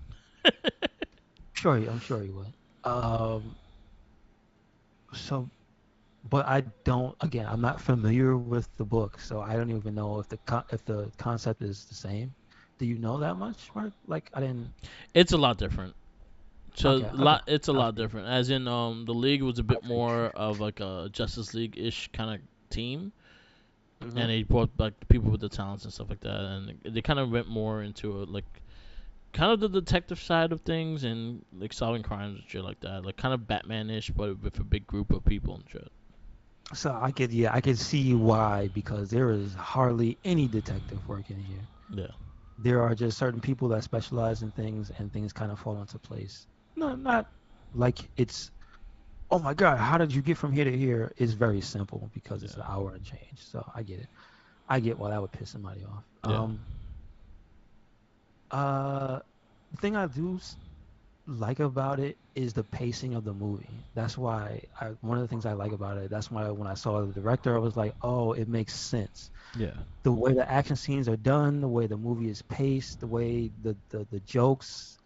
I'm sure he would. Um. So but I don't. Again, I'm not familiar with the book, so I don't even know if the concept is the same. Do you know that much, Mark? Like I didn't. It's a lot different. So Okay, okay. lot. It's a I lot figured. different. As in, the league was a I bit more figured. of like a Justice League ish kind of team, Hmm. and they brought like the people with the talents and stuff like that, and they kind of went more into a, like kind of the detective side of things and like solving crimes and shit like that, like kind of Batman-ish, but with a big group of people and shit. So I could see why because there is hardly any detective work in here. Yeah. There are just certain people that specialize in things, and things kind of fall into place. No, not like it's. Oh my God, how did you get from here to here? It's very simple because it's Yeah. an hour and change. So I get it. I get why that would piss somebody off. Yeah. Uh, the thing I do like about it is the pacing of the movie. That's why one of the things I like about it. That's why when I saw the director, I was like, oh, it makes sense. Yeah. The way the action scenes are done, the way the movie is paced, the way the jokes,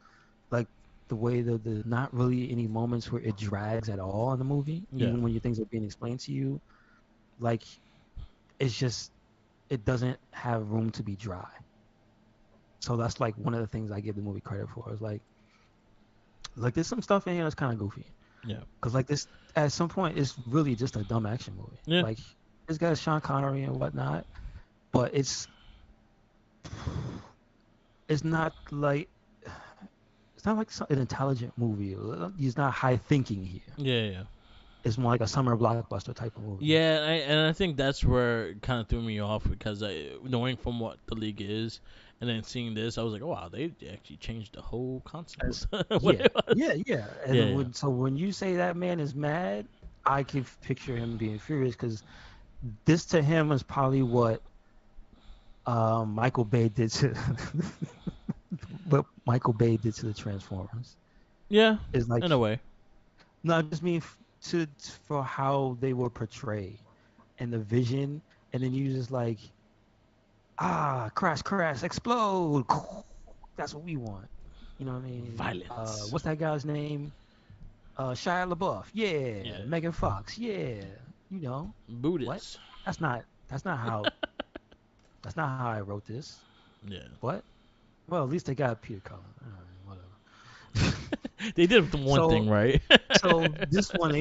like the way the not really any moments where it drags at all in the movie, Yeah. even when your things are being explained to you. Like it's just it doesn't have room to be dry. So that's like one of the things I give the movie credit for. Is like there's some stuff in here that's kind of goofy. Yeah. Cause like this, at some point, it's really just a dumb action movie. Yeah. Like this guy's Sean Connery and whatnot, but it's not like an intelligent movie. He's not high thinking here. Yeah. Yeah. It's more like a summer blockbuster type of movie. Yeah, and I think that's where it kind of threw me off because knowing from what the league is, and then seeing this, I was like, oh wow, they actually changed the whole concept As of what yeah, it was. yeah. Yeah, And yeah, when you say that man is mad, I can picture him being furious because this to him is probably what Michael Bay did to what Michael Bay did to the Transformers. yeah, Is like in a way. no, I just mean to for how they were portrayed and the vision, and then you just like crash, explode. That's what we want. You know what I mean? Violence. What's that guy's name? Shia LaBeouf. Yeah. Yeah, Megan Fox. Yeah. You know what? Buddhist. That's not. That's not how. That's not how I wrote this. Yeah, What? Well, at least they got Peter Cullen. All right, whatever. They did the one So thing right. so this one,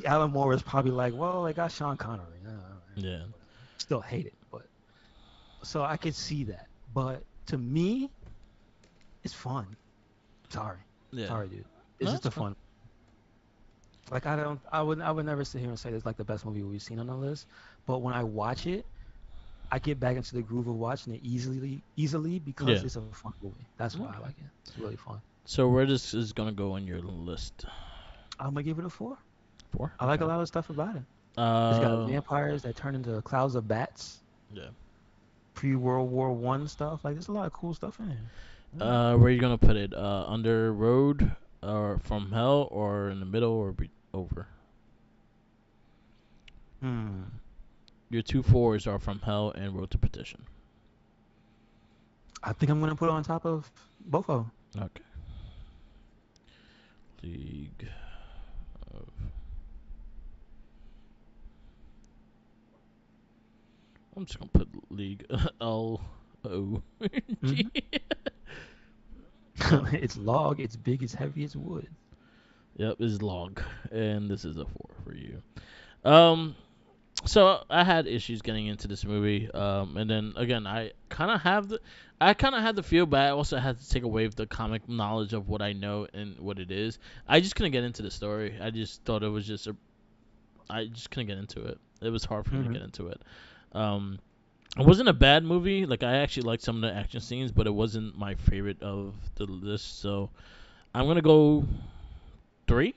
Alan Moore is probably like, well, they got Sean Connery. Yeah. Still hate it, but so I could see that. But to me, it's fun. Sorry, Yeah. sorry, dude. No, It's just that's a fun. fun. Like I would never sit here and say it's like the best movie we've seen on the list. But when I watch it, I get back into the groove of watching it easily because Yeah. it's a fun movie. That's why I Okay. like it. It's really fun. So where this is gonna go on your list? I'm gonna give it a 4. 4. I like a Okay. lot of stuff about it. It's got Uh. vampires that turn into clouds of bats, Yeah. pre-World War I stuff. Like there's a lot of cool stuff in here. Yeah. Where you gonna put it? Under road, or from hell, or in the middle, or over? Hmm. Your two fours are from hell and road to petition. I think I'm gonna put it on top of both of them. Okay. League of. I'm just gonna put League LO G. It's log. It's big. It's heavy. It's wood. Yep, is log, and this is a 4 for you. Um, so I had issues getting into this movie. And then again, I kind of had the feel, but I also had to take away the comic knowledge of what I know and what it is. I just couldn't get into the story. I just thought it was I just couldn't get into it. It was hard for me to Hmm. get into it. Um, it wasn't a bad movie. Like I actually liked some of the action scenes, but it wasn't my favorite of the list. So I'm gonna go 3,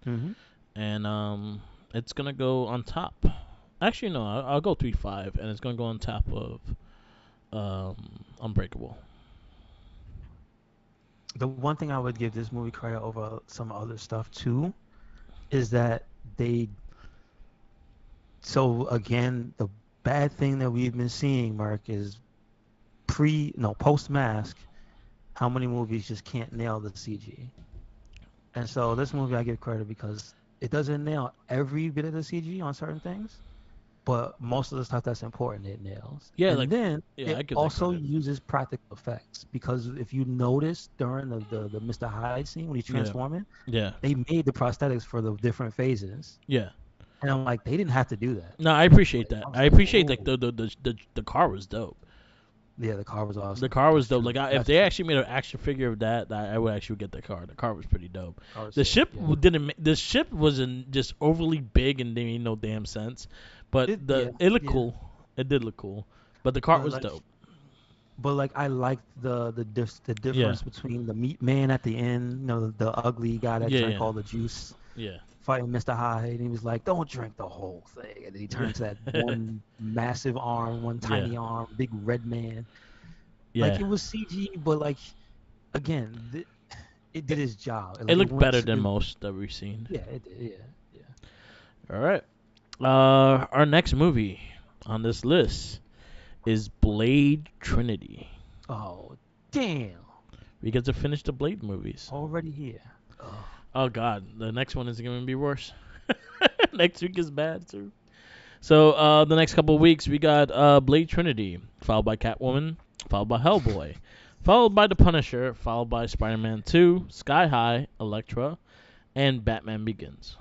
Hmm. and it's gonna go on top. Actually, no, I'll go 3-5, and it's gonna go on top of Unbreakable. The one thing I would give this movie credit over some other stuff too is that they. So again, the bad thing that we've been seeing, Mark, is post Mask. How many movies just can't nail the CG? And so this movie I give credit because it doesn't nail every bit of the CG on certain things, but most of the stuff that's important it nails. Yeah, And like then yeah, it I give that also credit. uses practical effects because if you notice during the Mr. Hyde scene when he's Yeah, transforming, yeah, they made the prosthetics for the different phases. yeah. And I'm like, they didn't have to do that. No, I appreciate Like, that. I was I like, appreciate like oh, the car was dope. yeah, the car was The awesome. car The was dope. shoe, Like if that's they true. actually made an action figure of that, I would actually get the car. The car was pretty dope. Car was The sick. ship Yeah. didn't. The ship wasn't just overly big and they made no damn sense, but Yeah, it looked yeah. cool. It did look cool, but the car But was like, dope. I liked the Yeah, difference between the meat man at the end, the ugly guy that yeah, drank yeah, all the juice, yeah, fighting Mr. Hyde, and he was like, "Don't drink the whole thing," and then he turned to that yeah, one massive arm, one yeah, tiny arm, big red man. Like yeah. it was CG, but like again, it did its job. It Like it looked went better to than most that we've seen. yeah, it did, yeah, yeah. All right. Our next movie on this list is Blade Trinity. Oh damn, We get to finish the Blade movies. already here. Oh, Oh God, the next one is gonna be worse. Next week is bad too. So the next couple of weeks we got Blade Trinity, followed by Catwoman, followed by Hellboy, followed by The Punisher, followed by Spider-Man 2, Sky High, Elektra, and Batman Begins.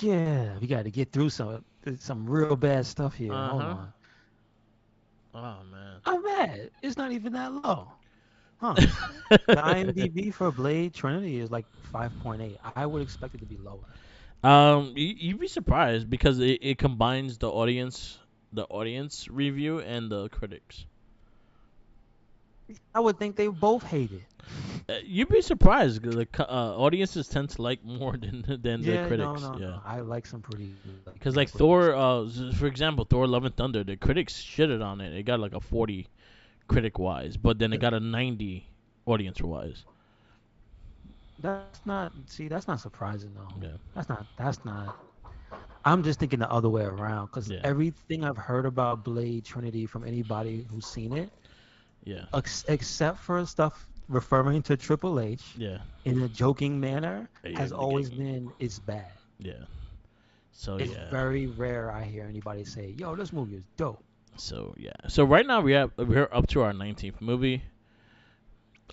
yeah, we got to get through some real bad stuff here. Uh Hold huh. on. Oh man. I'm mad. It's not even that low. Huh. The IMDb for Blade Trinity is like 5.8. I would expect it to be lower. You'd be surprised because it combines the audience review and the critics. I would think they both hate it. You'd be surprised 'cause audiences tend to like more than the Yeah, no, critics. no, Yeah, no. I like some pretty because like people that Thor, for example, Thor: Love and Thunder, the critics shitted on it. It got like a 40 critic wise, but then it yeah. got a 90 audience wise. That's not surprising though. Yeah, That's not. I'm just thinking the other way around because yeah, everything I've heard about Blade Trinity from anybody who's seen it, yeah, except for stuff referring to Triple H yeah, in a joking manner, yeah, has always been it's bad. yeah. So It's yeah, very rare I hear anybody say, "Yo, this movie is dope." so yeah. So right now we're up to our 19th movie.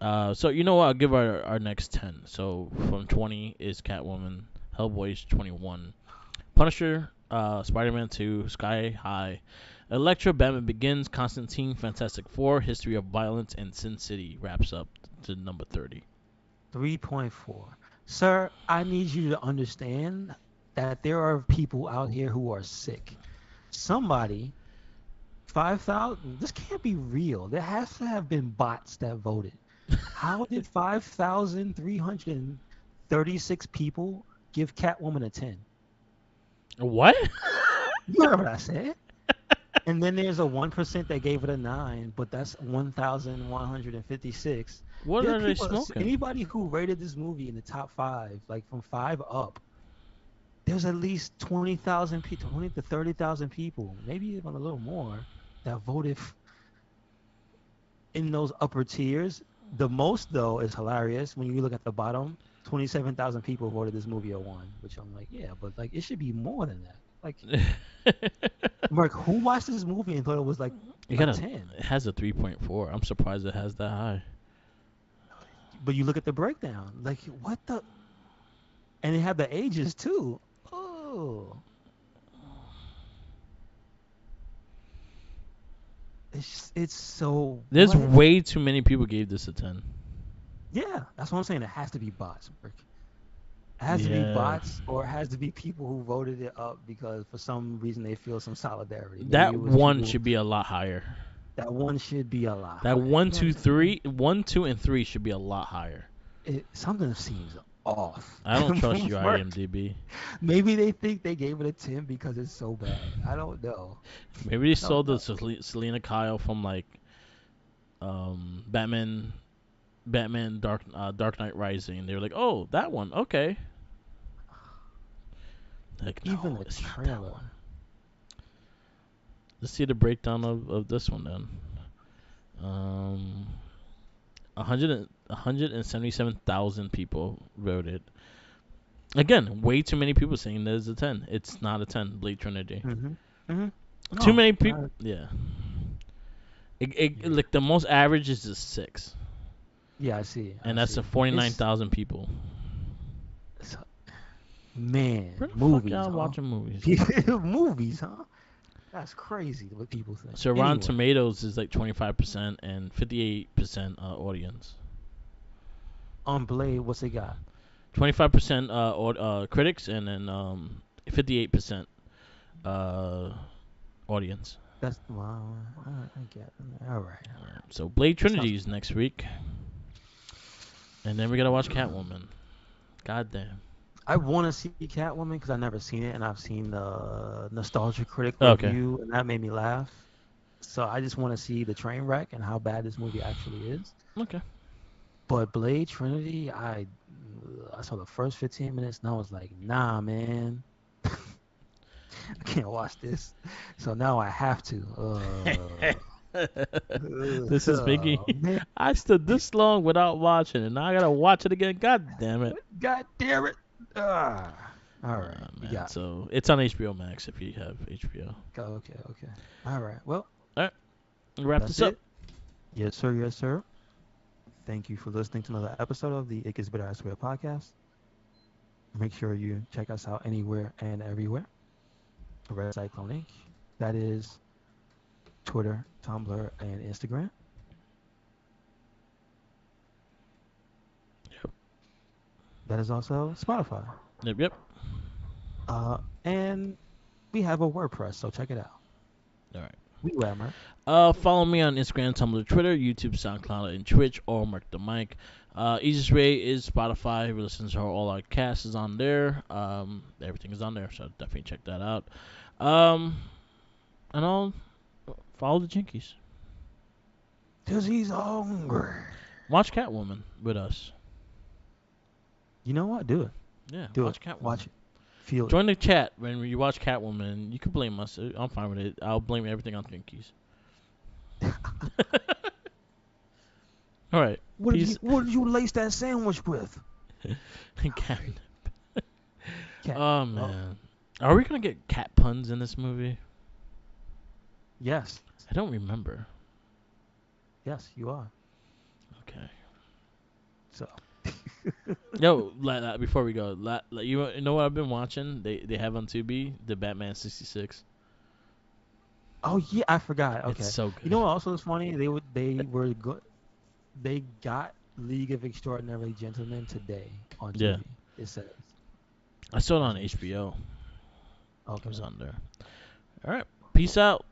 So you know what? I'll give our next 10. So from 20 is Catwoman, Hellboy's 21, Punisher, Spider-Man 2, Sky High, Elektra, Batman Begins, Constantine, Fantastic Four, History of Violence, and Sin City wraps up to number 30. 3.4. Sir, I need you to understand that there are people out here who are sick. Somebody, 5,000, this can't be real. There has to have been bots that voted. How did 5,336 people give Catwoman a 10? What? You heard what I said? And then there's a 1% that gave it a 9, but that's 1,156. What There are they people, smoking? anybody who rated this movie in the top 5, like from 5 up, there's at least 20,000 people, 20 to 30,000 people, maybe even a little more, that voted in those upper tiers. The most, though, is hilarious when you look at the bottom. 27,000 people voted this movie a 1, which I'm like, yeah, but like it should be more than that. Like, Mark, who watched this movie and thought it was like You a gotta. 10? It has a 3.4. I'm surprised it has that high. But you look at the breakdown, like what the, and it had the ages too. Oh, it's so There's what? way too many people gave this a 10. Yeah, that's what I'm saying. It has to be bots, Mark. It has to be Yeah. bots, or it has to be people who voted it up because for some reason they feel some solidarity. Maybe That it was one people should be a lot higher. that one should be a lot That higher. one, You know what two, I'm saying? three, 1, 2, and 3 should be a lot higher. Something seems off. I don't trust your Mark, IMDb. maybe they think they gave it a 10 because it's so bad. I don't know. Maybe they I saw don't the know. Selena Kyle from like Batman, Dark Knight Rising. They were like, oh, that one, okay. Like, Even no, the it's not that trailer. one. Let's see the breakdown of this one then. 177,000 people voted. Again, way too many people saying there's a 10. It's not a 10. Blade Trinity. Mm-hmm. Too No, many people. Yeah. yeah, Like the most average is a 6, yeah, I see. and I that's a see. But this, 49,000 people. it's- man, Where the fuck movies, y'all huh? watching movies? Movies, huh? That's crazy what people think. So Rotten Anyway, Tomatoes is like 25% and 58% audience. on Blade, what's it got? 25% critics and then 58% uh, audience. That's wow. I get it. All right. So Blade That sounds. Trinity is next week, and then we gotta watch Catwoman. God damn. I want to see Catwoman because I've never seen it, and I've seen the Nostalgia Critic Okay. review, and that made me laugh. So I just want to see the train wreck and how bad this movie actually is. Okay. But Blade Trinity, I saw the first 15 minutes, and I was like, nah, man, I can't watch this. So now I have to. This is Mickey. Man, I stood this long without watching it. Now I gotta watch it again. God damn it. God damn it. All right, we Man. got. So it's on HBO Max if you have HBO. Okay. All right. Well, Wrap that's this up. it. Yes, sir. Yes, sir. Thank you for listening to another episode of the It Gets Better I Swear podcast. Make sure you check us out anywhere and everywhere. Red Cyclone Inc. That is Twitter, Tumblr, and Instagram. Yep. That is also Spotify. Yep. And we have a WordPress, so check it out. All right. We Whammer. Follow me on Instagram, Tumblr, Twitter, YouTube, SoundCloud, and Twitch, or Mark the Mic. Easiest way is Spotify. If you listen to all our casts is on there. Everything is on there, so definitely check that out. And I'll follow the Jinkies. Because he's hungry. Watch Catwoman with us. You know what? Do it. Yeah, Do watch it. Catwoman. Watch it. Feel it. Join the chat when you watch Catwoman. You can blame us. I'm fine with it. I'll blame everything on Jinkies. All right. Peace. What did you lace that sandwich with? Cat. Cat. Oh man, are we gonna get cat puns in this movie? Yes. I don't remember. Yes, you are. Okay. So. Yo, before we go, you know what I've been watching? They have on Tubi the Batman 66. Oh yeah, I forgot. It's Okay. so You good. know what also is funny? They got League of Extraordinary Gentlemen today on Yeah, Tubi. It says. I saw it That's on interesting. HBO. It Okay. was on there. All right, peace out.